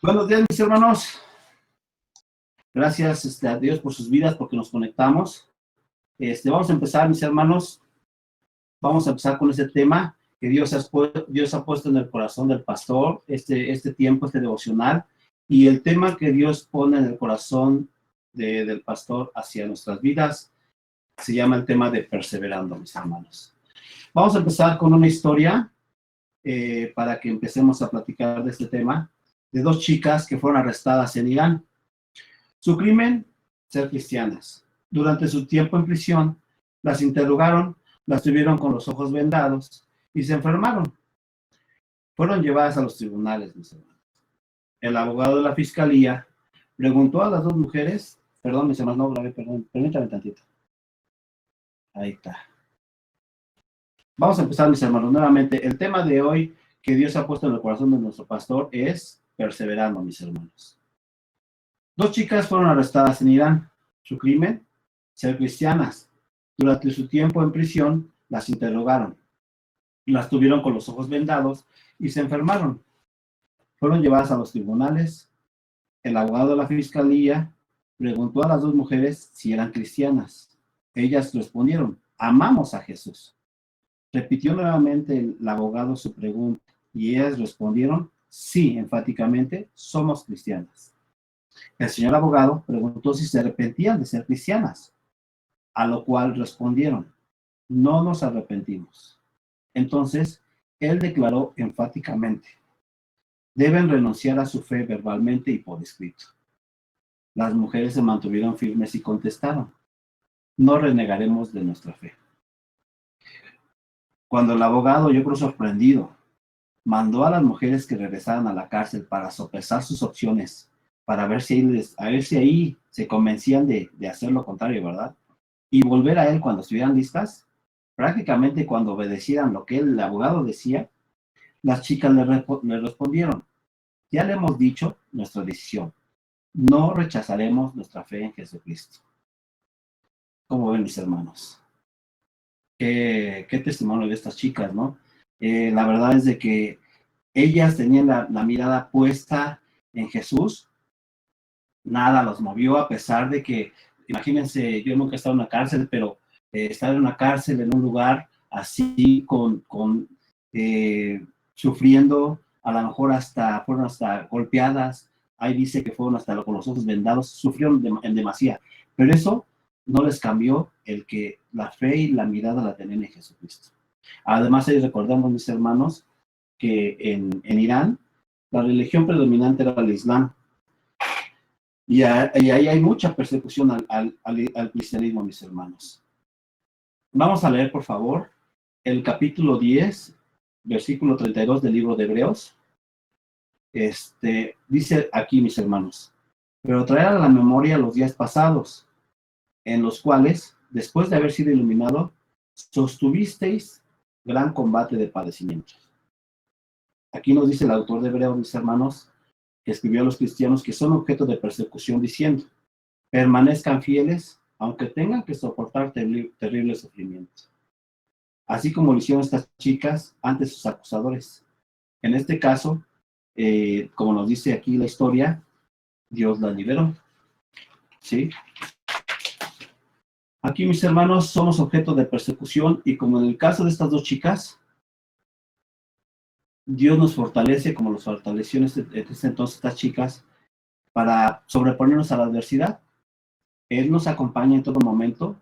Buenos días, mis hermanos. Gracias a Dios por sus vidas, porque nos conectamos. Vamos a empezar, mis hermanos. Vamos a empezar con ese tema que Dios ha puesto en el corazón del pastor, este tiempo, este devocional. Y el tema que Dios pone en el corazón del pastor hacia nuestras vidas se llama el tema de perseverando, mis hermanos. Vamos a empezar con una historia para que empecemos a platicar de este tema, de dos chicas que fueron arrestadas en Irán. Su crimen, ser cristianas. Durante su tiempo en prisión, las interrogaron, las tuvieron con los ojos vendados y se enfermaron. Fueron llevadas a los tribunales, mis hermanos. El abogado de la fiscalía preguntó a las dos mujeres, perdón, mis hermanos, no grabé, perdón, permítame tantito. Ahí está. Vamos a empezar, mis hermanos, nuevamente. El tema de hoy que Dios ha puesto en el corazón de nuestro pastor es perseverando, mis hermanos. Dos chicas fueron arrestadas en Irán. Su crimen, ser cristianas. Durante su tiempo en prisión, las interrogaron. Las tuvieron con los ojos vendados y se enfermaron. Fueron llevadas a los tribunales. El abogado de la fiscalía preguntó a las dos mujeres si eran cristianas. Ellas respondieron, amamos a Jesús. Repitió nuevamente el abogado su pregunta y ellas respondieron, sí, enfáticamente, somos cristianas. El señor abogado preguntó si se arrepentían de ser cristianas, a lo cual respondieron, no nos arrepentimos. Entonces, él declaró enfáticamente, deben renunciar a su fe verbalmente y por escrito. Las mujeres se mantuvieron firmes y contestaron, no renegaremos de nuestra fe. Cuando el abogado, yo creo sorprendido, mandó a las mujeres que regresaran a la cárcel para sopesar sus opciones, para ver si ahí se convencían de hacer lo contrario, ¿verdad? Y volver a él cuando estuvieran listas, prácticamente cuando obedecieran lo que el abogado decía, las chicas le respondieron, ya le hemos dicho nuestra decisión, no rechazaremos nuestra fe en Jesucristo. ¿Cómo ven, mis hermanos? Qué testimonio de estas chicas, ¿no? La verdad es de que ellas tenían la mirada puesta en Jesús, nada los movió a pesar de que, imagínense, yo nunca he estado en una cárcel, pero estar en una cárcel, en un lugar así, sufriendo, a lo mejor fueron hasta golpeadas, ahí dice que fueron hasta con los ojos vendados, sufrieron en demasía, pero eso no les cambió el que la fe y la mirada la tenían en Jesucristo. Además, ahí recordamos, mis hermanos, que en Irán la religión predominante era el Islam, y ahí hay mucha persecución al cristianismo, mis hermanos. Vamos a leer, por favor, el capítulo 10, versículo 32 del libro de Hebreos. Dice aquí, mis hermanos, pero traer a la memoria los días pasados, en los cuales, después de haber sido iluminado, sostuvisteis gran combate de padecimientos. Aquí nos dice el autor de Hebreos, mis hermanos, que escribió a los cristianos que son objeto de persecución, diciendo, permanezcan fieles, aunque tengan que soportar terribles sufrimientos. Así como lo hicieron estas chicas ante sus acusadores. En este caso, como nos dice aquí la historia, Dios las liberó. ¿Sí? Aquí, mis hermanos, somos objeto de persecución y como en el caso de estas dos chicas, Dios nos fortalece como los fortaleció en este entonces estas chicas para sobreponernos a la adversidad. Él nos acompaña en todo momento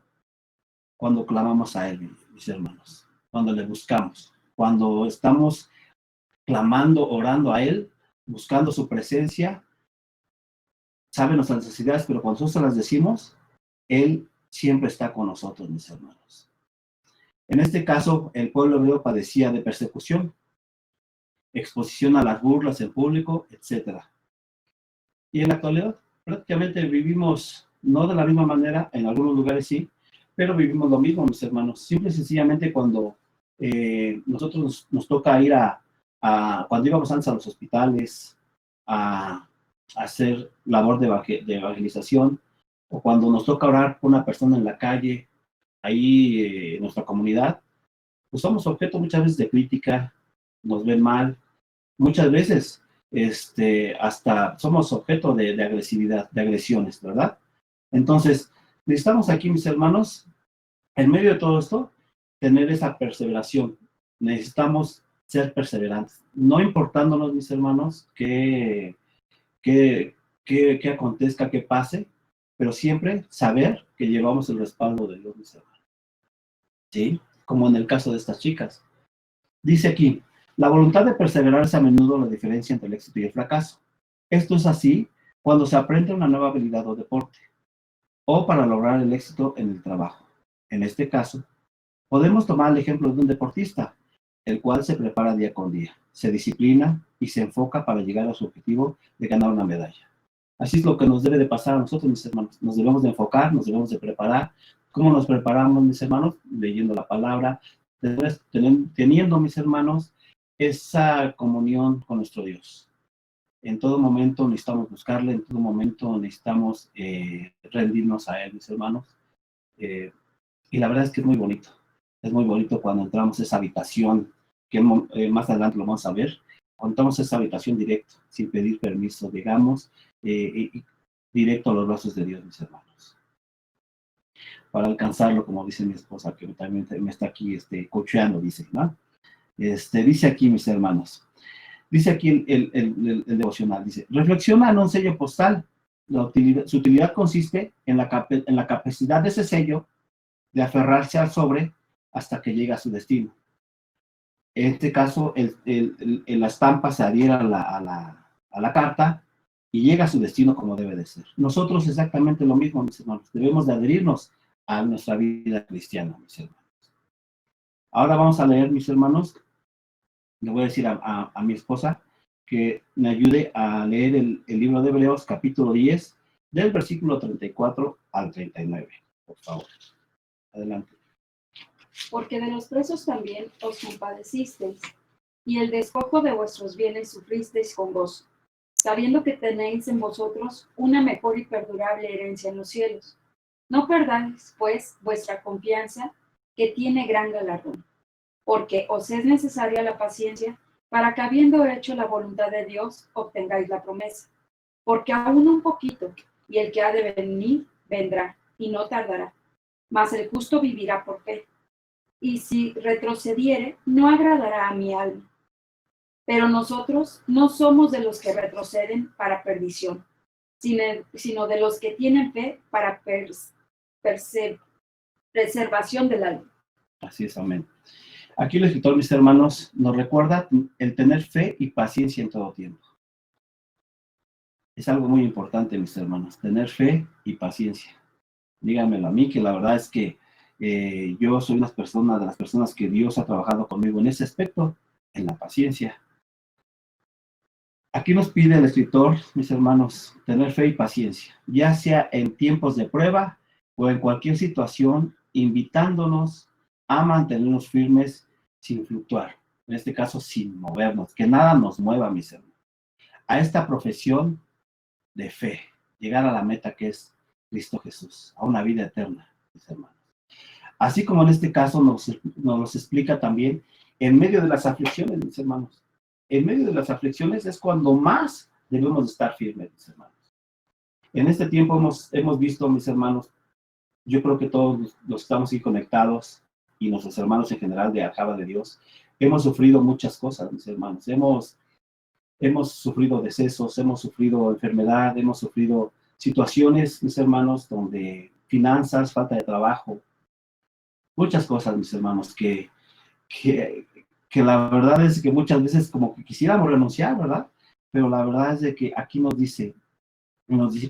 cuando clamamos a Él, mis hermanos, cuando le buscamos, cuando estamos clamando, orando a Él, buscando su presencia, sabe nuestras necesidades, pero cuando nosotros las decimos, Él siempre está con nosotros, mis hermanos. En este caso, el pueblo hebreo padecía de persecución, exposición a las burlas en público, etc. Y en la actualidad, prácticamente vivimos, no de la misma manera, en algunos lugares sí, pero vivimos lo mismo, mis hermanos. Simple y sencillamente cuando nosotros nos toca ir cuando íbamos antes a los hospitales, a hacer labor de evangelización, o cuando nos toca orar por una persona en la calle, ahí en nuestra comunidad, pues somos objeto muchas veces de crítica, nos ven mal. Muchas veces hasta somos objeto de agresividad, de agresiones, ¿verdad? Entonces, necesitamos aquí, mis hermanos, en medio de todo esto, tener esa perseveración. Necesitamos ser perseverantes, no importándonos, mis hermanos, que acontezca, que pase, pero siempre saber que llevamos el respaldo de Dios, mis hermanos. ¿Sí? Como en el caso de estas chicas. Dice aquí, la voluntad de perseverar es a menudo la diferencia entre el éxito y el fracaso. Esto es así cuando se aprende una nueva habilidad o deporte, o para lograr el éxito en el trabajo. En este caso, podemos tomar el ejemplo de un deportista, el cual se prepara día con día, se disciplina y se enfoca para llegar a su objetivo de ganar una medalla. Así es lo que nos debe de pasar a nosotros, mis hermanos. Nos debemos de enfocar, nos debemos de preparar. ¿Cómo nos preparamos, mis hermanos? Leyendo la palabra, teniendo, mis hermanos, esa comunión con nuestro Dios. En todo momento necesitamos buscarle, en todo momento necesitamos rendirnos a Él, mis hermanos. Y la verdad es que es muy bonito. Es muy bonito cuando entramos a esa habitación, que más adelante lo vamos a ver, cuando entramos a esa habitación directo, sin pedir permiso, llegamos directo a los brazos de Dios, mis hermanos. Para alcanzarlo, como dice mi esposa, que también me está aquí cocheando, dice, ¿no? Dice aquí, mis hermanos, dice aquí el devocional, dice, reflexiona en un sello postal. Su utilidad consiste en la capacidad de ese sello de aferrarse al sobre hasta que llega a su destino. En este caso, la estampa se adhiere a la carta y llega a su destino como debe de ser. Nosotros exactamente lo mismo, mis hermanos. Debemos de adherirnos a nuestra vida cristiana, mis hermanos. Ahora vamos a leer, mis hermanos, le voy a decir a mi esposa que me ayude a leer el libro de Hebreos, capítulo 10, del versículo 34 al 39. Por favor, adelante. Porque de los presos también os compadecisteis, y el despojo de vuestros bienes sufristeis con gozo, sabiendo que tenéis en vosotros una mejor y perdurable herencia en los cielos. No perdáis, pues, vuestra confianza, que tiene gran galardón, porque os es necesaria la paciencia, para que habiendo hecho la voluntad de Dios, obtengáis la promesa. Porque aún un poquito, y el que ha de venir, vendrá, y no tardará. Mas el justo vivirá por fe. Y si retrocediere, no agradará a mi alma. Pero nosotros no somos de los que retroceden para perdición, sino de los que tienen fe para preservación del alma. Así es, amén. Aquí el escritor, mis hermanos, nos recuerda el tener fe y paciencia en todo tiempo. Es algo muy importante, mis hermanos, tener fe y paciencia. Díganmelo a mí, que la verdad es que yo soy de las personas que Dios ha trabajado conmigo en ese aspecto, en la paciencia. Aquí nos pide el escritor, mis hermanos, tener fe y paciencia, ya sea en tiempos de prueba o en cualquier situación, invitándonos a mantenernos firmes sin fluctuar, en este caso sin movernos, que nada nos mueva, mis hermanos, a esta profesión de fe, llegar a la meta que es Cristo Jesús, a una vida eterna, mis hermanos. Así como en este caso nos explica también, en medio de las aflicciones, mis hermanos, en medio de las aflicciones es cuando más debemos de estar firmes, mis hermanos. En este tiempo hemos visto, mis hermanos, yo creo que todos los que estamos aquí conectados y nuestros hermanos en general de Acaba de Dios, hemos sufrido muchas cosas, mis hermanos. Hemos sufrido decesos, hemos sufrido enfermedad, hemos sufrido situaciones, mis hermanos, donde finanzas, falta de trabajo, muchas cosas, mis hermanos, que la verdad es que muchas veces como que quisiéramos renunciar, ¿verdad? Pero la verdad es de que aquí nos dice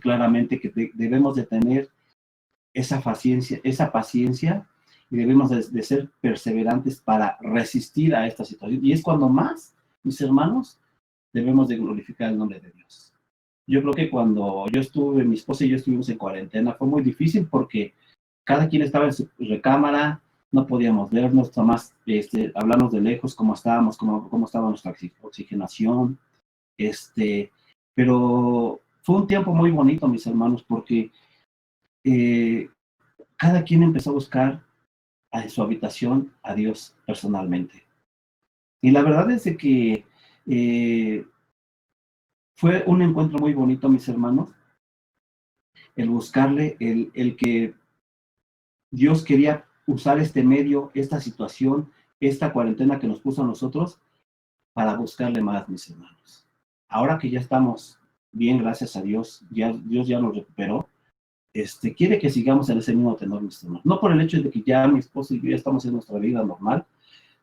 claramente que debemos de tener esa paciencia y debemos de ser perseverantes para resistir a esta situación. Y es cuando más, mis hermanos, debemos de glorificar el nombre de Dios. Yo creo que cuando mi esposa y yo estuvimos en cuarentena, fue muy difícil porque cada quien estaba en su recámara, no podíamos vernos, nomás hablarnos de lejos, cómo estábamos, cómo estaba nuestra oxigenación, pero fue un tiempo muy bonito, mis hermanos, porque cada quien empezó a buscar en su habitación a Dios personalmente. Y la verdad es de que Fue un encuentro muy bonito, mis hermanos, el buscarle, el que Dios quería usar este medio, esta situación, esta cuarentena que nos puso a nosotros para buscarle más, mis hermanos. Ahora que ya estamos bien, gracias a Dios, Dios ya nos recuperó, quiere que sigamos en ese mismo tenor, mis hermanos. No por el hecho de que ya mi esposo y yo ya estamos en nuestra vida normal,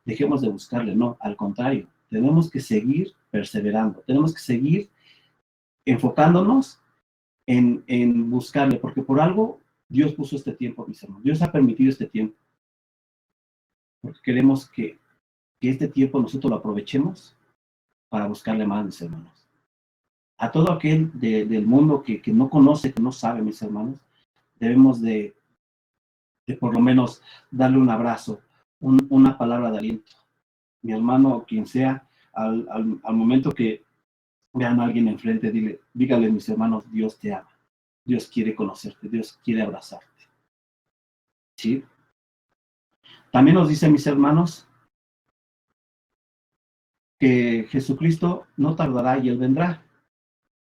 dejemos de buscarle, no, al contrario, tenemos que seguir perseverando, tenemos que seguir enfocándonos en buscarle, porque por algo Dios puso este tiempo, mis hermanos. Dios ha permitido este tiempo, porque queremos que este tiempo nosotros lo aprovechemos para buscarle más, mis hermanos. A todo aquel del mundo que no conoce, que no sabe, mis hermanos, debemos de por lo menos darle un abrazo, una palabra de aliento. Mi hermano o quien sea, al momento que vean a alguien enfrente, dígale, mis hermanos, Dios te ama, Dios quiere conocerte, Dios quiere abrazarte. ¿Sí? También nos dice, mis hermanos, que Jesucristo no tardará y Él vendrá.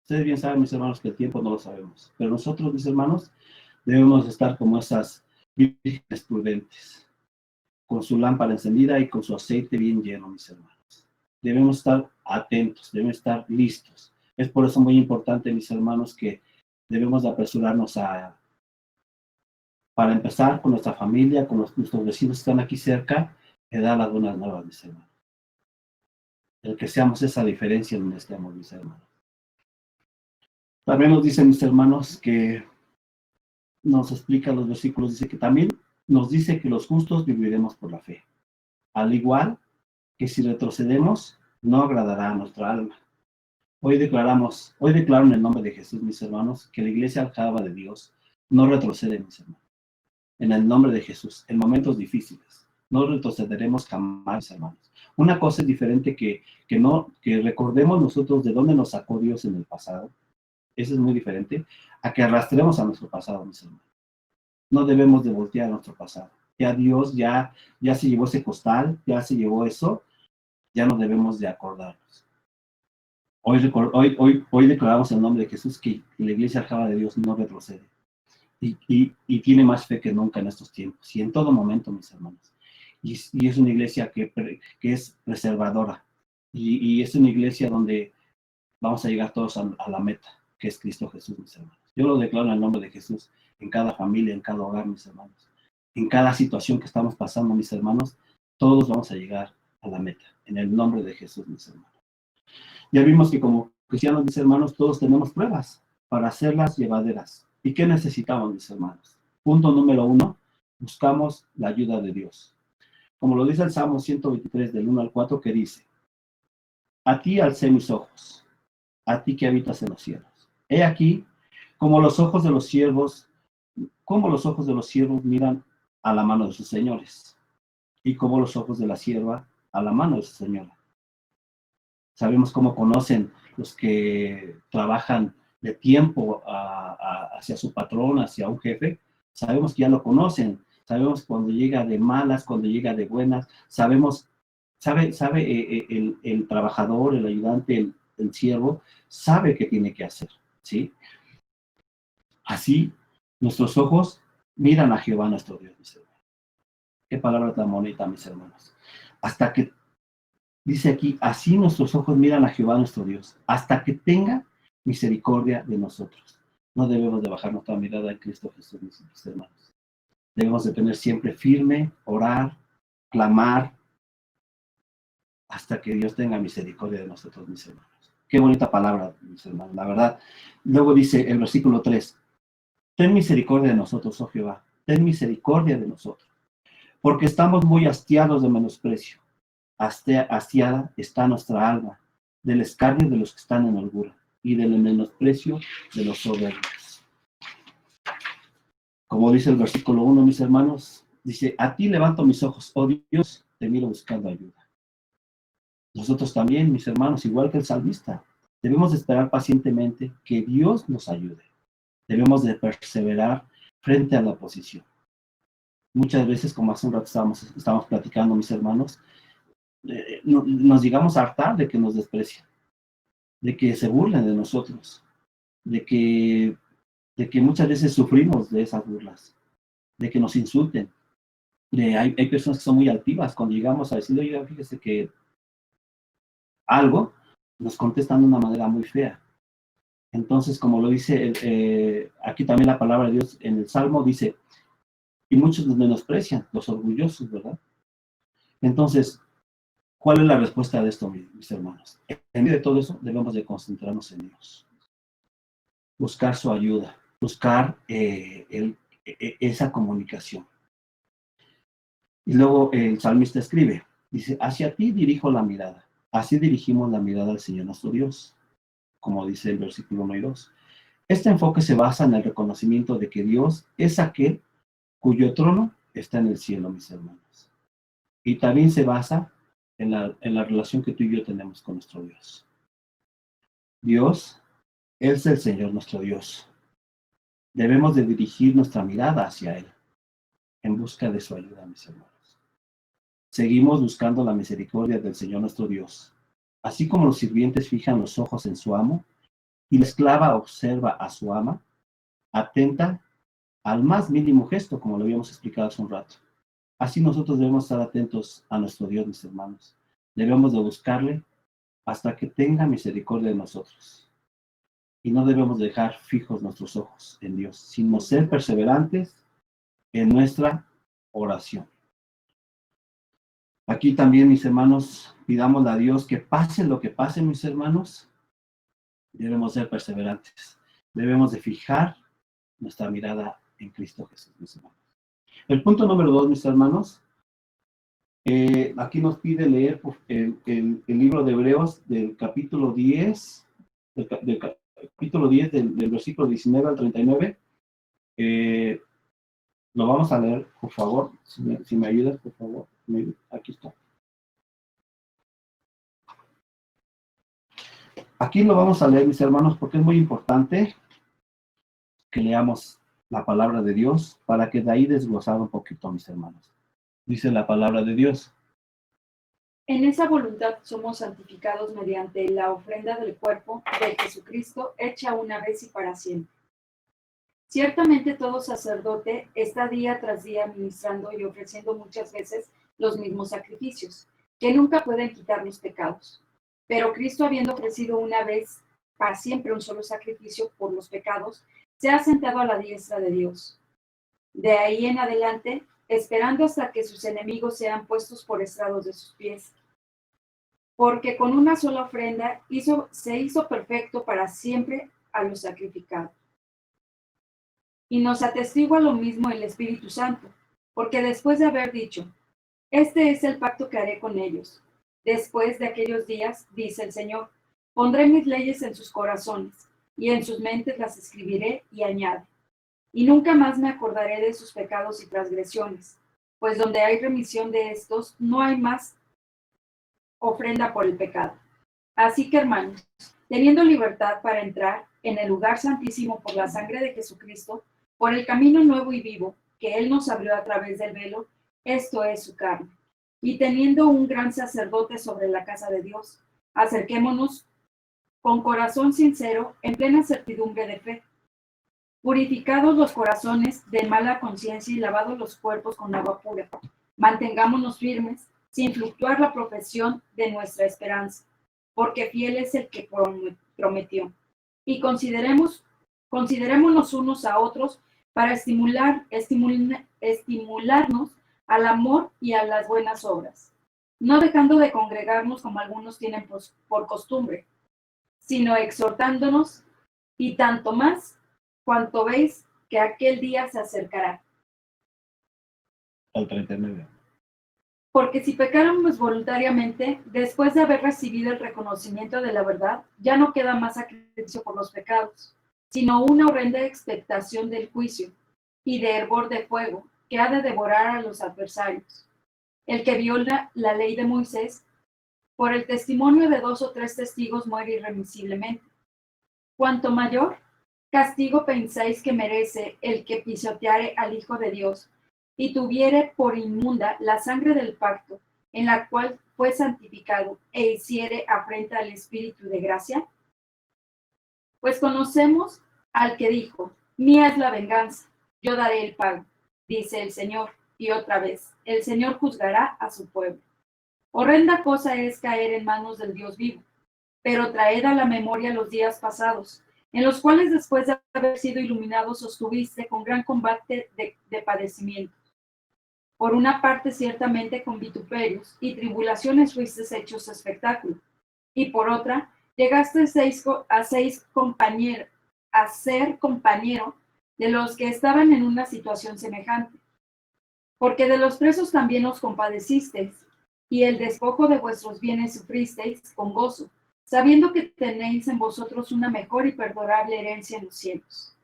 Ustedes bien saben, mis hermanos, que el tiempo no lo sabemos, pero nosotros, mis hermanos, debemos estar como esas vírgenes prudentes, con su lámpara encendida y con su aceite bien lleno, mis hermanos. Debemos estar atentos, debemos estar listos. Es por eso muy importante, mis hermanos, que debemos de apresurarnos para empezar con nuestra familia, con nuestros vecinos que están aquí cerca, y dar las buenas nuevas, mis hermanos. El que seamos esa diferencia en donde estemos, mis hermanos. También nos dicen, mis hermanos, que nos explica los versículos, dice que también nos dice que los justos viviremos por la fe. Al igual que si retrocedemos, no agradará a nuestra alma. Hoy declaro en el nombre de Jesús, mis hermanos, que la iglesia aljaba de Dios no retrocede, mis hermanos. En el nombre de Jesús, en momentos difíciles, no retrocederemos jamás, mis hermanos. Una cosa es diferente que recordemos nosotros de dónde nos sacó Dios en el pasado. Eso es muy diferente a que arrastremos a nuestro pasado, mis hermanos. No debemos de voltear a nuestro pasado. Ya Dios ya se llevó ese costal, ya se llevó eso, ya no debemos de acordarnos. Hoy declaramos en el nombre de Jesús que la iglesia aljaba de Dios no retrocede. Y tiene más fe que nunca en estos tiempos y en todo momento, mis hermanos. Y es una iglesia que es preservadora. Y es una iglesia donde vamos a llegar todos a la meta, que es Cristo Jesús, mis hermanos. Yo lo declaro en el nombre de Jesús, en cada familia, en cada hogar, mis hermanos. En cada situación que estamos pasando, mis hermanos, todos vamos a llegar a la meta, en el nombre de Jesús, mis hermanos. Ya vimos que como cristianos, mis hermanos, todos tenemos pruebas para hacerlas llevaderas. ¿Y qué necesitamos, mis hermanos? Punto número 1, buscamos la ayuda de Dios. Como lo dice el Salmo 123, del 1 al 4, que dice: a ti alcé mis ojos, a ti que habitas en los cielos. He aquí, como los ojos de los siervos miran a la mano de sus señores, y como los ojos de la sierva a la mano de su señora. Sabemos cómo conocen los que trabajan de tiempo hacia su patrón, hacia un jefe. Sabemos que ya lo conocen. Sabemos cuando llega de malas, cuando llega de buenas. Sabe el trabajador, el ayudante, el siervo, sabe qué tiene que hacer, ¿sí? Así, nuestros ojos miran a Jehová nuestro Dios, mis hermanos. Qué palabra tan bonita, mis hermanos. Hasta que dice aquí, así nuestros ojos miran a Jehová nuestro Dios, hasta que tenga misericordia de nosotros. No debemos de bajar nuestra mirada en Cristo Jesús, mis hermanos. Debemos de tener siempre firme, orar, clamar, hasta que Dios tenga misericordia de nosotros, mis hermanos. Qué bonita palabra, mis hermanos, la verdad. Luego dice el versículo 3, ten misericordia de nosotros, oh Jehová, ten misericordia de nosotros, porque estamos muy hastiados de menosprecio. Hastiada está nuestra alma, del escarnio de los que están en holgura y del menosprecio de los soberbios. Como dice el versículo 1, mis hermanos, dice, a ti levanto mis ojos, oh Dios, te miro buscando ayuda. Nosotros también, mis hermanos, igual que el salmista, debemos de esperar pacientemente que Dios nos ayude. Debemos de perseverar frente a la oposición. Muchas veces, como hace un rato estábamos platicando, mis hermanos, nos llegamos a hartar de que nos desprecian, de que se burlen de nosotros, de que muchas veces sufrimos de esas burlas, de que nos insulten. Hay personas que son muy altivas, cuando llegamos a decir, oiga, fíjese que algo, nos contestan de una manera muy fea. Entonces, como lo dice aquí también la palabra de Dios en el Salmo, dice, y muchos nos menosprecian, los orgullosos, ¿verdad? Entonces, ¿cuál es la respuesta de esto, mis hermanos? En medio de todo eso, debemos de concentrarnos en Dios, buscar su ayuda, buscar esa comunicación. Y luego el salmista escribe, dice, hacia ti dirijo la mirada. Así dirigimos la mirada al Señor nuestro Dios, como dice el versículo 1 y 2. Este enfoque se basa en el reconocimiento de que Dios es aquel cuyo trono está en el cielo, mis hermanos. Y también se basa en la relación que tú y yo tenemos con nuestro Dios. Dios es el Señor nuestro Dios. Debemos de dirigir nuestra mirada hacia Él, en busca de su ayuda, mis hermanos. Seguimos buscando la misericordia del Señor nuestro Dios. Así como los sirvientes fijan los ojos en su amo, y la esclava observa a su ama, atenta al más mínimo gesto, como lo habíamos explicado hace un rato. Así nosotros debemos estar atentos a nuestro Dios, mis hermanos. Debemos de buscarle hasta que tenga misericordia de nosotros. Y no debemos dejar fijos nuestros ojos en Dios, sino ser perseverantes en nuestra oración. Aquí también, mis hermanos, pidámosle a Dios que pase lo que pase, mis hermanos, debemos ser perseverantes. Debemos de fijar nuestra mirada en Cristo Jesús, mis hermanos. El punto número 2, mis hermanos, aquí nos pide leer el libro de Hebreos del capítulo 10, del capítulo 10 del versículo 19 al 39. Lo vamos a leer, por favor, si me ayudas, por favor. Aquí está. Aquí lo vamos a leer, mis hermanos, porque es muy importante que leamos la palabra de Dios para que de ahí desglosar un poquito, mis hermanos. Dice la palabra de Dios. En esa voluntad somos santificados mediante la ofrenda del cuerpo de Jesucristo, hecha una vez y para siempre. Ciertamente todo sacerdote está día tras día ministrando y ofreciendo muchas veces los mismos sacrificios, que nunca pueden quitar los pecados. Pero Cristo, habiendo ofrecido una vez para siempre un solo sacrificio por los pecados, se ha sentado a la diestra de Dios. De ahí en adelante, esperando hasta que sus enemigos sean puestos por estrados de sus pies. Porque con una sola ofrenda se hizo perfecto para siempre a los sacrificados. Y nos atestigua lo mismo el Espíritu Santo, porque después de haber dicho, este es el pacto que haré con ellos. Después de aquellos días, dice el Señor, pondré mis leyes en sus corazones, y en sus mentes las escribiré, y añade, y nunca más me acordaré de sus pecados y transgresiones, pues donde hay remisión de estos, no hay más ofrenda por el pecado. Así que, hermanos, teniendo libertad para entrar en el lugar santísimo por la sangre de Jesucristo, por el camino nuevo y vivo que Él nos abrió a través del velo, esto es su carne. Y teniendo un gran sacerdote sobre la casa de Dios, acerquémonos con corazón sincero, en plena certidumbre de fe, purificados los corazones de mala conciencia y lavados los cuerpos con agua pura. Mantengámonos firmes, sin fluctuar la profesión de nuestra esperanza, porque fiel es el que prometió. Y considerémonos unos a otros para estimularnos al amor y a las buenas obras, no dejando de congregarnos como algunos tienen por costumbre, sino exhortándonos, y tanto más cuanto veis que aquel día se acercará. Al 39. Porque si pecáramos voluntariamente, después de haber recibido el reconocimiento de la verdad, ya no queda más sacrificio por los pecados, sino una horrenda expectación del juicio y de hervor de fuego que ha de devorar a los adversarios. El que viola la ley de Moisés, por el testimonio de 2 o 3 testigos muere irremisiblemente. Cuanto mayor castigo pensáis que merece el que pisoteare al Hijo de Dios y tuviere por inmunda la sangre del pacto, en la cual fue santificado, e hiciere afrenta al Espíritu de gracia. Pues conocemos al que dijo, mía es la venganza, yo daré el pago, dice el Señor. Y otra vez, el Señor juzgará a su pueblo. Horrenda cosa es caer en manos del Dios vivo, pero traed a la memoria los días pasados, en los cuales después de haber sido iluminados sostuviste con gran combate de padecimiento. Por una parte ciertamente con vituperios y tribulaciones fuisteis hechos espectáculo, y por otra llegaste a ser compañero de los que estaban en una situación semejante. Porque de los presos también os compadecisteis, y el despojo de vuestros bienes sufristeis con gozo, sabiendo que tenéis en vosotros una mejor y perdurable herencia en los cielos.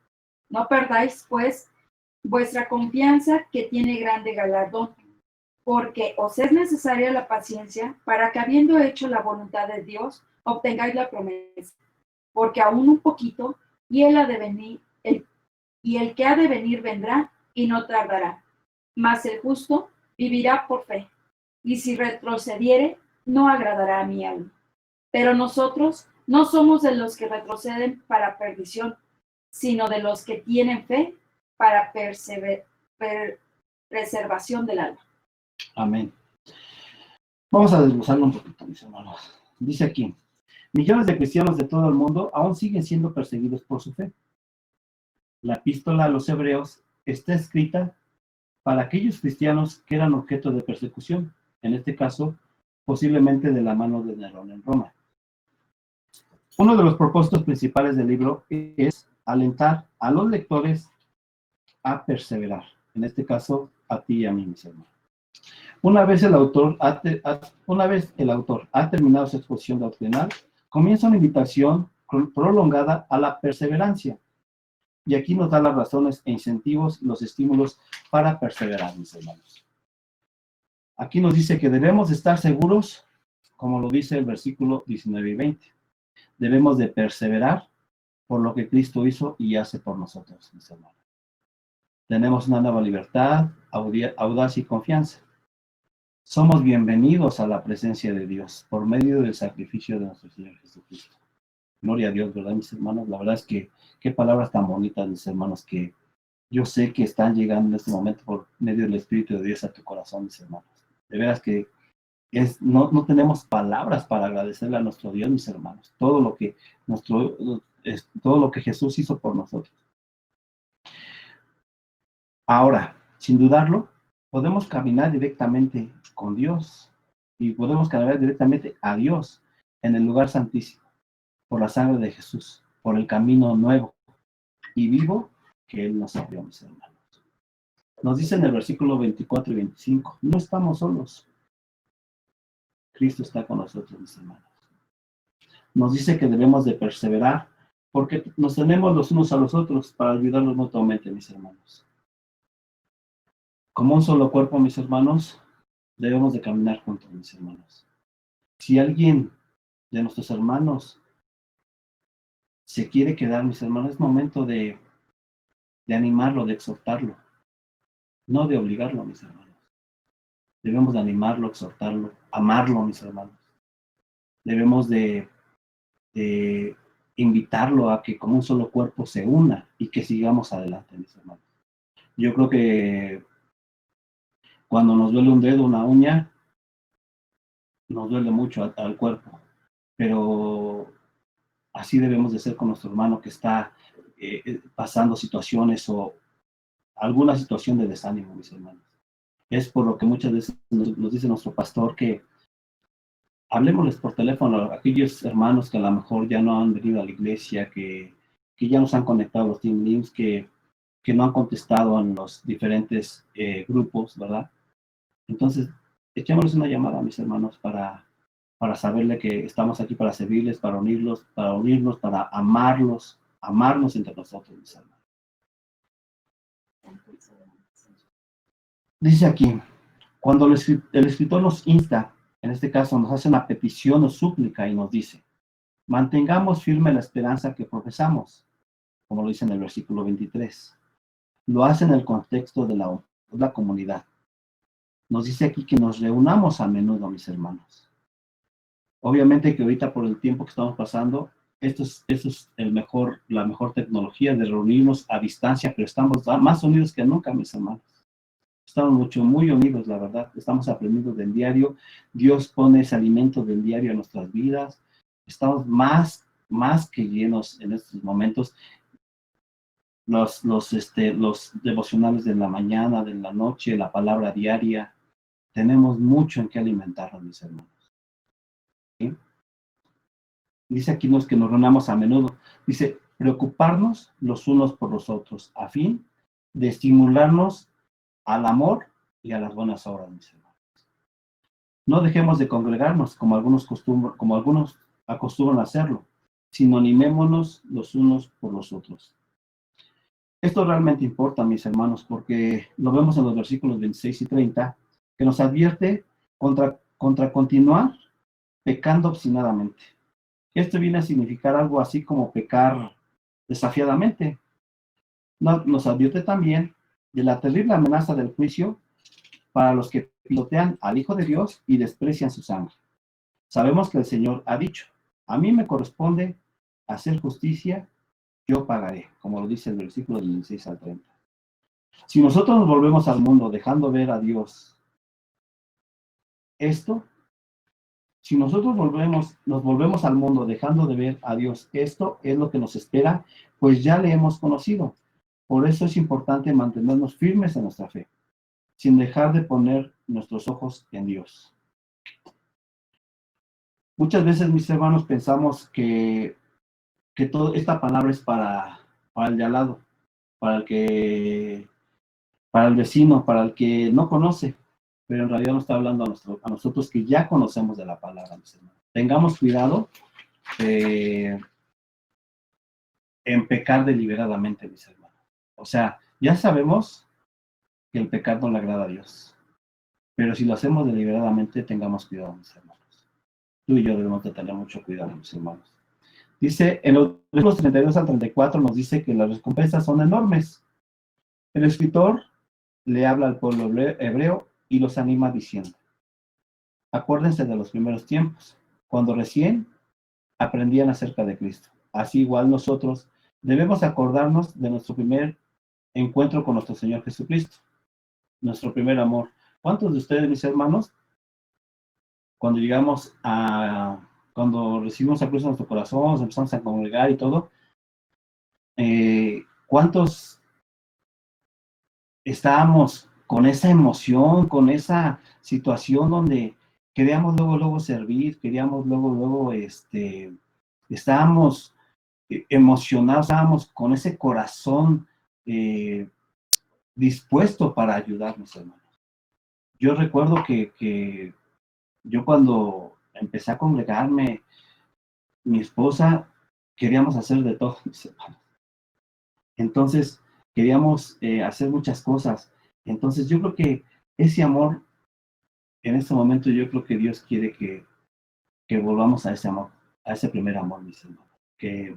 No perdáis, pues, vuestra confianza, que tiene grande galardón, porque os es necesaria la paciencia para que, habiendo hecho la voluntad de Dios, obtengáis la promesa. Porque aún un poquito, y el que ha de venir vendrá, y no tardará. Mas el justo vivirá por fe, y si retrocediere, no agradará a mi alma. Pero nosotros no somos de los que retroceden para perdición, sino de los que tienen fe para preservación del alma. Amén. Vamos a desglosarlo un poquito, mis hermanos. Dice aquí, millones de cristianos de todo el mundo aún siguen siendo perseguidos por su fe. La epístola a los hebreos está escrita para aquellos cristianos que eran objeto de persecución, en este caso, posiblemente de la mano de Nerón en Roma. Uno de los propósitos principales del libro es alentar a los lectores a perseverar, en este caso, a ti y a mí, mis hermanos. Una vez el autor ha terminado su exposición doctrinal, comienza una invitación prolongada a la perseverancia. Y aquí nos da las razones e incentivos, los estímulos para perseverar, mis hermanos. Aquí nos dice que debemos estar seguros, como lo dice el versículo 19 y 20. Debemos de perseverar por lo que Cristo hizo y hace por nosotros, mis hermanos. Tenemos una nueva libertad, audacia y confianza. Somos bienvenidos a la presencia de Dios por medio del sacrificio de nuestro Señor Jesucristo. Gloria a Dios, ¿verdad, mis hermanos? La verdad es que qué palabras tan bonitas, mis hermanos, que yo sé que están llegando en este momento por medio del Espíritu de Dios a tu corazón, mis hermanos. De veras que no tenemos palabras para agradecerle a nuestro Dios, mis hermanos. Todo lo que Jesús hizo por nosotros. Ahora, sin dudarlo, podemos caminar directamente con Dios y podemos caminar directamente a Dios en el lugar santísimo, por la sangre de Jesús, por el camino nuevo y vivo que Él nos abrió, mis hermanos. Nos dice en el versículo 24 y 25, no estamos solos. Cristo está con nosotros, mis hermanos. Nos dice que debemos de perseverar porque nos tenemos los unos a los otros para ayudarnos mutuamente, mis hermanos. Como un solo cuerpo, mis hermanos, debemos de caminar juntos, mis hermanos. Si alguien de nuestros hermanos se quiere quedar, mis hermanos, es momento de animarlo, de exhortarlo, no de obligarlo, mis hermanos. Debemos de animarlo, exhortarlo, amarlo, mis hermanos. Debemos de invitarlo a que como un solo cuerpo se una y que sigamos adelante, mis hermanos. Yo creo que cuando nos duele un dedo, una uña, nos duele mucho al cuerpo, pero así debemos de ser con nuestro hermano que está pasando situaciones o alguna situación de desánimo, mis hermanos. Es por lo que muchas veces nos dice nuestro pastor que hablemosles por teléfono a aquellos hermanos que a lo mejor ya no han venido a la iglesia, que ya nos han conectado a los Team Links, que no han contestado en los diferentes grupos, ¿verdad? Entonces, echémosles una llamada, mis hermanos, para saberle que estamos aquí para servirles, para unirnos, para amarnos entre nosotros, mis hermanos. Dice aquí, cuando el escritor nos insta, en este caso nos hace una petición o súplica y nos dice, mantengamos firme la esperanza que profesamos, como lo dice en el versículo 23. Lo hace en el contexto de la comunidad. Nos dice aquí que nos reunamos a menudo, mis hermanos. Obviamente que ahorita por el tiempo que estamos pasando, esto es la mejor tecnología de reunirnos a distancia, pero estamos más unidos que nunca, mis hermanos. Estamos muy unidos, la verdad. Estamos aprendiendo del diario. Dios pone ese alimento del diario en nuestras vidas. Estamos más que llenos en estos momentos. Los devocionales de la mañana, de la noche, la palabra diaria. Tenemos mucho en qué alimentarnos, mis hermanos. ¿Sí? Dice aquí que nos reunamos a menudo. Dice, preocuparnos los unos por los otros, a fin de estimularnos al amor y a las buenas obras, mis hermanos. No dejemos de congregarnos como algunos acostumbran a hacerlo, sino animémonos los unos por los otros. Esto realmente importa, mis hermanos, porque lo vemos en los versículos 26 y 30, que nos advierte contra continuar pecando obstinadamente. Esto viene a significar algo así como pecar desafiadamente. Nos advierte también de la terrible amenaza del juicio para los que pisotean al Hijo de Dios y desprecian su sangre. Sabemos que el Señor ha dicho, a mí me corresponde hacer justicia, yo pagaré, como lo dice el versículo del 16 al 30. Si nosotros nos volvemos al mundo dejando ver a Dios esto, si nosotros nos volvemos al mundo dejando de ver a Dios, esto es lo que nos espera, pues ya le hemos conocido. Por eso es importante mantenernos firmes en nuestra fe, sin dejar de poner nuestros ojos en Dios. Muchas veces, mis hermanos, pensamos que toda esta palabra es para el de al lado, para el vecino, para el que no conoce, pero en realidad nos está hablando a nosotros que ya conocemos de la palabra, mis hermanos. Tengamos cuidado en pecar deliberadamente, mis hermanos. O sea, ya sabemos que el pecado no le agrada a Dios, pero si lo hacemos deliberadamente, tengamos cuidado, mis hermanos. Tú y yo debemos de tener mucho cuidado, mis hermanos. Dice, en los versículos 32 al 34 nos dice que las recompensas son enormes. El escritor le habla al pueblo hebreo y los anima diciendo, acuérdense de los primeros tiempos, cuando recién aprendían acerca de Cristo. Así igual nosotros debemos acordarnos de nuestro primer encuentro con nuestro Señor Jesucristo, nuestro primer amor. ¿Cuántos de ustedes, mis hermanos, cuando recibimos a Cristo en nuestro corazón, nos empezamos a congregar y todo, cuántos estábamos con esa emoción, con esa situación donde queríamos luego servir, queríamos luego, estábamos emocionados, estábamos con ese corazón dispuesto para ayudarnos, hermanos. Yo recuerdo que yo cuando empecé a congregarme, mi esposa, queríamos hacer de todo, mis hermanos. Entonces, queríamos hacer muchas cosas. Entonces, yo creo que ese amor, en este momento, yo creo que Dios quiere que volvamos a ese amor, a ese primer amor, mis hermanos. Que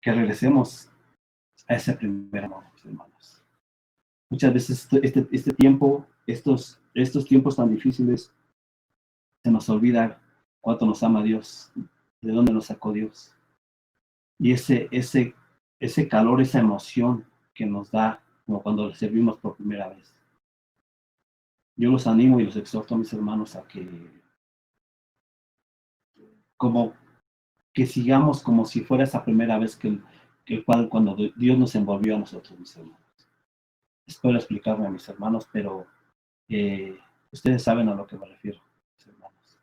regresemos a ese primer amor, mis hermanos. Muchas veces este tiempo, estos tiempos tan difíciles, se nos olvida cuánto nos ama Dios, de dónde nos sacó Dios. Y ese calor, esa emoción que nos da, como cuando le servimos por primera vez. Yo los animo y los exhorto a mis hermanos a que sigamos como si fuera esa primera vez cuando Dios nos envolvió a nosotros, mis hermanos. Espero explicarme a mis hermanos, pero ustedes saben a lo que me refiero, mis hermanos.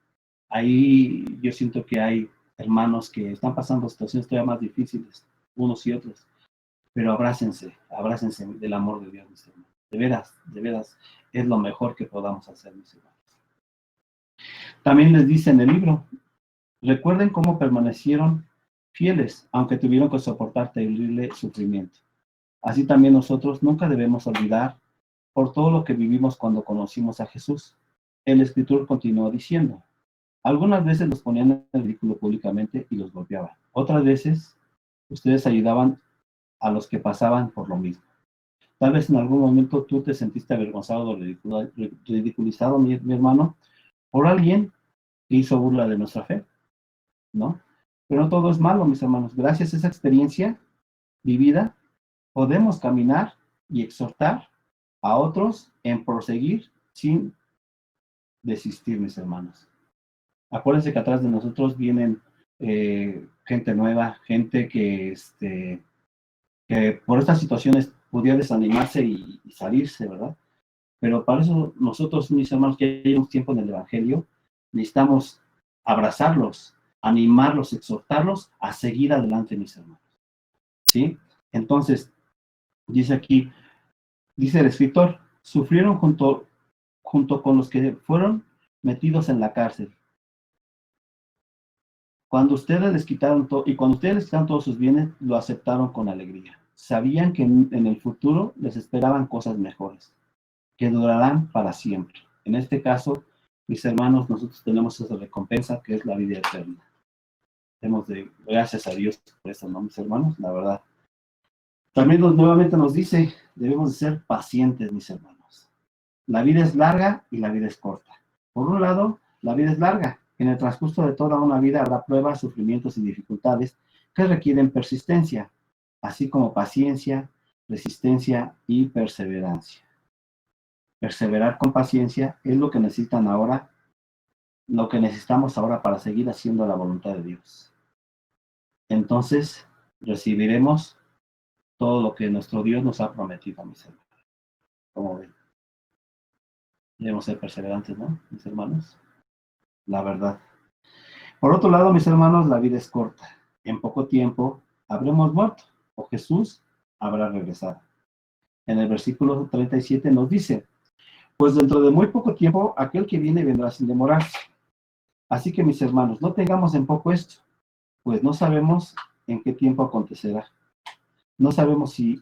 Ahí yo siento que hay hermanos que están pasando situaciones todavía más difíciles, unos y otros, pero abrácense del amor de Dios, mis hermanos. De veras, es lo mejor que podamos hacer, mis hermanos. También les dice en el libro, recuerden cómo permanecieron fieles, aunque tuvieron que soportar terrible sufrimiento. Así también nosotros nunca debemos olvidar por todo lo que vivimos cuando conocimos a Jesús. El escritor continuó diciendo, algunas veces los ponían en el ridículo públicamente y los golpeaban. Otras veces, ustedes ayudaban a los que pasaban por lo mismo. Tal vez en algún momento tú te sentiste avergonzado o ridiculizado, mi hermano, por alguien que hizo burla de nuestra fe, ¿no? Pero no todo es malo, mis hermanos. Gracias a esa experiencia vivida, podemos caminar y exhortar a otros en proseguir sin desistir, mis hermanos. Acuérdense que atrás de nosotros vienen gente nueva, gente que por estas situaciones pudiera desanimarse y salirse, ¿verdad? Pero para eso nosotros, mis hermanos, que llevamos tiempo en el Evangelio, necesitamos abrazarlos, animarlos, exhortarlos a seguir adelante, mis hermanos. ¿Sí? Entonces, dice aquí, dice el escritor, sufrieron junto con los que fueron metidos en la cárcel. Cuando ustedes les quitaron todo, y cuando ustedes les quitaron todos sus bienes, lo aceptaron con alegría. Sabían que en el futuro les esperaban cosas mejores, que durarán para siempre. En este caso, mis hermanos, nosotros tenemos esa recompensa que es la vida eterna. Demos de gracias a Dios por eso, ¿no, mis hermanos? La verdad. También nuevamente nos dice, debemos de ser pacientes, mis hermanos. La vida es larga y la vida es corta. Por un lado, la vida es larga. En el transcurso de toda una vida habrá pruebas, sufrimientos y dificultades que requieren persistencia, así como paciencia, resistencia y perseverancia. Perseverar con paciencia es lo que necesitan ahora, lo que necesitamos ahora para seguir haciendo la voluntad de Dios. Entonces, recibiremos todo lo que nuestro Dios nos ha prometido, mis hermanos. Como ven, debemos ser perseverantes, ¿no, mis hermanos? La verdad. Por otro lado, mis hermanos, la vida es corta. En poco tiempo habremos muerto, o Jesús habrá regresado. En el versículo 37 nos dice, pues dentro de muy poco tiempo, aquel que viene vendrá sin demorarse. Así que, mis hermanos, no tengamos en poco esto, pues no sabemos en qué tiempo acontecerá. No sabemos si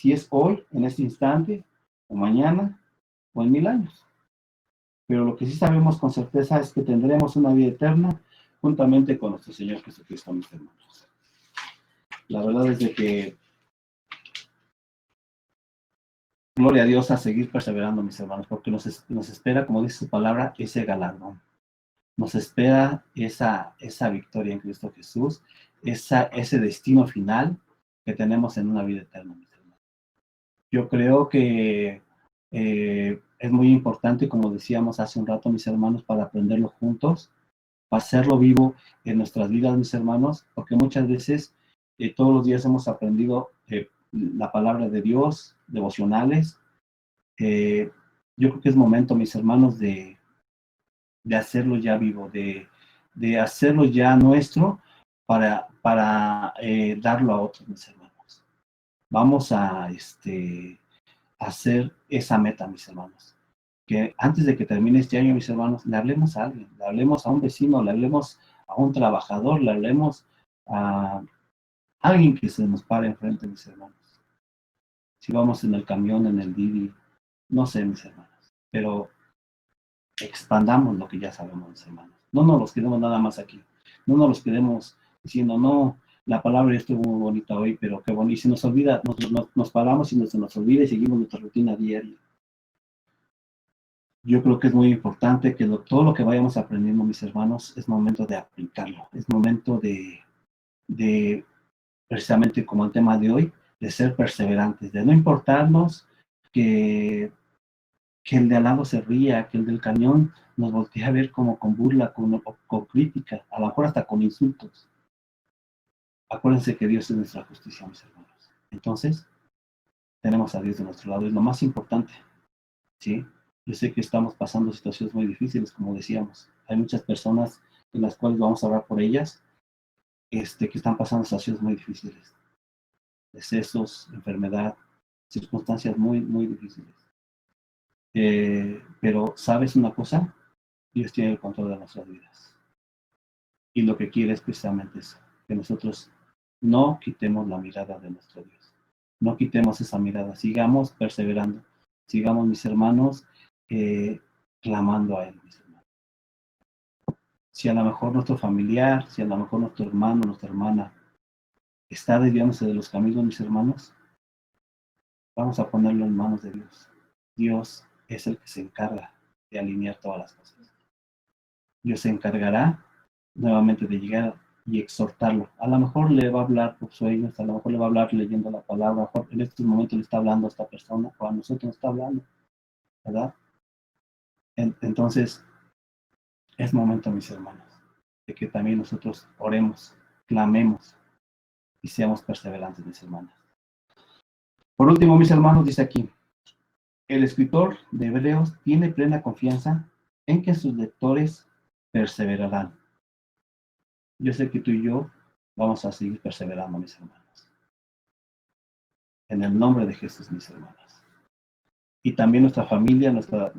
es hoy, en este instante, o mañana, o en 1000 años. Pero lo que sí sabemos con certeza es que tendremos una vida eterna juntamente con nuestro Señor Jesucristo, mis hermanos. La verdad es de que, gloria a Dios, a seguir perseverando, mis hermanos, porque nos espera, como dice su palabra, ese galardón. Nos espera esa victoria en Cristo Jesús, ese destino final que tenemos en una vida eterna, mis hermanos. Yo creo que es muy importante, como decíamos hace un rato, mis hermanos, para aprenderlo juntos, para hacerlo vivo en nuestras vidas, mis hermanos, porque muchas veces, todos los días hemos aprendido la palabra de Dios, devocionales. Yo creo que es momento, mis hermanos, de hacerlo ya vivo, de hacerlo ya nuestro para darlo a otros, mis hermanos. Vamos a hacer esa meta, mis hermanos. Que antes de que termine este año, mis hermanos, le hablemos a alguien, le hablemos a un vecino, le hablemos a un trabajador, le hablemos a alguien que se nos pare enfrente, mis hermanos. Si vamos en el camión, en el Didi, no sé, mis hermanos, pero expandamos lo que ya sabemos, mis hermanos. No nos los quedemos nada más aquí. No nos los quedemos diciendo, no, la palabra estuvo muy bonita hoy, pero qué bonito. Y se nos olvida, nos paramos y se nos olvida y seguimos nuestra rutina diaria. Yo creo que es muy importante que todo lo que vayamos aprendiendo, mis hermanos, es momento de aplicarlo. Es momento de, precisamente como el tema de hoy, de ser perseverantes, de no importarnos que el de al lado se ría, que el del cañón nos voltea a ver como con burla, con crítica, a lo mejor hasta con insultos. Acuérdense que Dios es nuestra justicia, mis hermanos. Entonces, tenemos a Dios de nuestro lado, es lo más importante, ¿sí? Yo sé que estamos pasando situaciones muy difíciles, como decíamos. Hay muchas personas en las cuales vamos a hablar por ellas, que están pasando situaciones muy difíciles. Decesos, enfermedad, circunstancias muy, muy difíciles. Pero, ¿sabes una cosa? Dios tiene el control de nuestras vidas. Y lo que quiere es precisamente eso, que nosotros no quitemos la mirada de nuestro Dios. No quitemos esa mirada, sigamos perseverando, sigamos, mis hermanos, clamando a Él, mis hermanos. Si a lo mejor nuestro familiar, si a lo mejor nuestro hermano, nuestra hermana está desviándose de los caminos, mis hermanos, vamos a ponerlo en manos de Dios. Dios es el que se encarga de alinear todas las cosas. Dios se encargará nuevamente de llegar y exhortarlo. A lo mejor le va a hablar por sueños, a lo mejor le va a hablar leyendo la palabra, a lo mejor en estos momentos le está hablando a esta persona, o a nosotros nos está hablando, ¿verdad? Entonces, es momento, mis hermanos, de que también nosotros oremos, clamemos y seamos perseverantes, mis hermanos. Por último, mis hermanos, dice aquí, el escritor de Hebreos tiene plena confianza en que sus lectores perseverarán. Yo sé que tú y yo vamos a seguir perseverando, mis hermanos. En el nombre de Jesús, mis hermanos. Y también nuestra familia, nuestra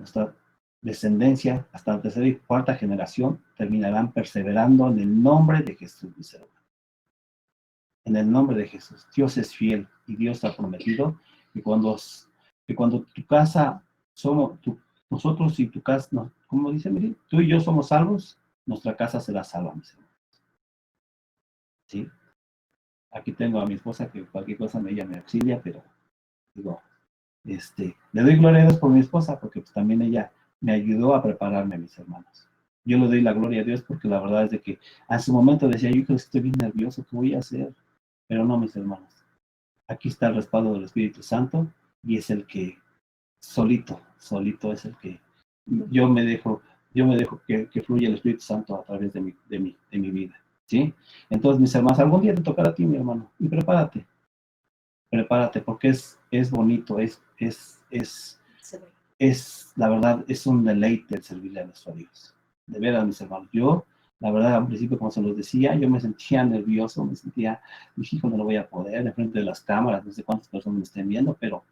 descendencia, hasta la tercera y cuarta generación, terminarán perseverando en el nombre de Jesús, mis hermanos. En el nombre de Jesús. Dios es fiel y Dios ha prometido que cuando tu casa somos, nosotros y tu casa, no, ¿cómo dice? Tú y yo somos salvos, nuestra casa será salva, mis hermanos. ¿Sí? Aquí tengo a mi esposa que cualquier cosa ella me auxilia, pero digo, le doy gloria a Dios por mi esposa, porque pues, también ella me ayudó a prepararme, mis hermanos. Yo le doy la gloria a Dios porque la verdad es de que a su momento decía, yo creo que estoy bien nervioso, ¿qué voy a hacer? Pero no, mis hermanos. Aquí está el respaldo del Espíritu Santo y es el que solito es el que yo me dejo que fluya el Espíritu Santo a través de mi vida, ¿sí? Entonces, mis hermanos, algún día te tocará a ti, mi hermano, y prepárate, porque es bonito, la verdad, es un deleite el servirle a nuestro Dios. De veras, mis hermanos, yo, la verdad, al principio, como se los decía, yo me sentía nervioso, dije, hijo, no lo voy a poder, enfrente de las cámaras, no sé cuántas personas me estén viendo, pero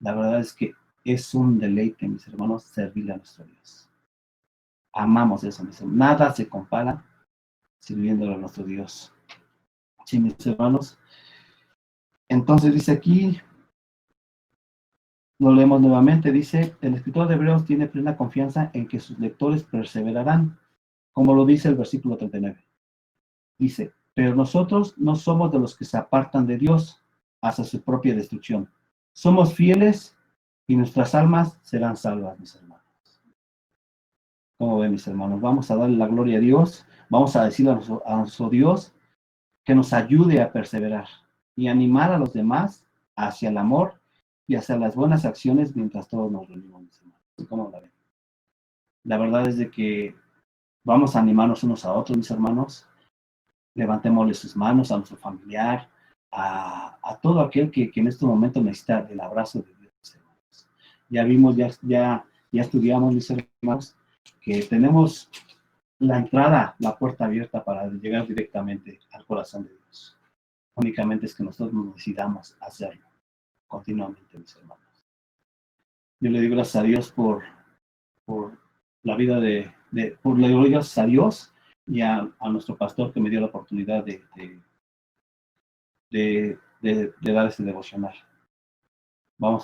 la verdad es que es un deleite, mis hermanos, servirle a nuestro Dios. Amamos eso, mis hermanos. Nada se compara sirviéndole a nuestro Dios. Sí, mis hermanos. Entonces dice aquí, lo leemos nuevamente, dice, el escritor de Hebreos tiene plena confianza en que sus lectores perseverarán, como lo dice el versículo 39. Dice, pero nosotros no somos de los que se apartan de Dios hasta su propia destrucción. Somos fieles y nuestras almas serán salvas, mis hermanos. ¿Cómo ven, mis hermanos? Vamos a darle la gloria a Dios, vamos a decirle a nuestro Dios que nos ayude a perseverar y animar a los demás hacia el amor y hacia las buenas acciones mientras todos nos reunimos, mis hermanos. ¿Cómo la ven? La verdad es de que vamos a animarnos unos a otros, mis hermanos. Levantémosle sus manos a nuestro familiar, a todo aquel que en este momento necesita el abrazo de Dios, mis hermanos. Ya vimos, ya estudiamos, mis hermanos, que tenemos la entrada, la puerta abierta para llegar directamente al corazón de Dios. Únicamente es que nosotros nos decidamos hacerlo continuamente, mis hermanos. Yo le digo gracias a Dios por la vida por le doy gracias a Dios y a nuestro pastor que me dio la oportunidad de dar ese devocional. Vamos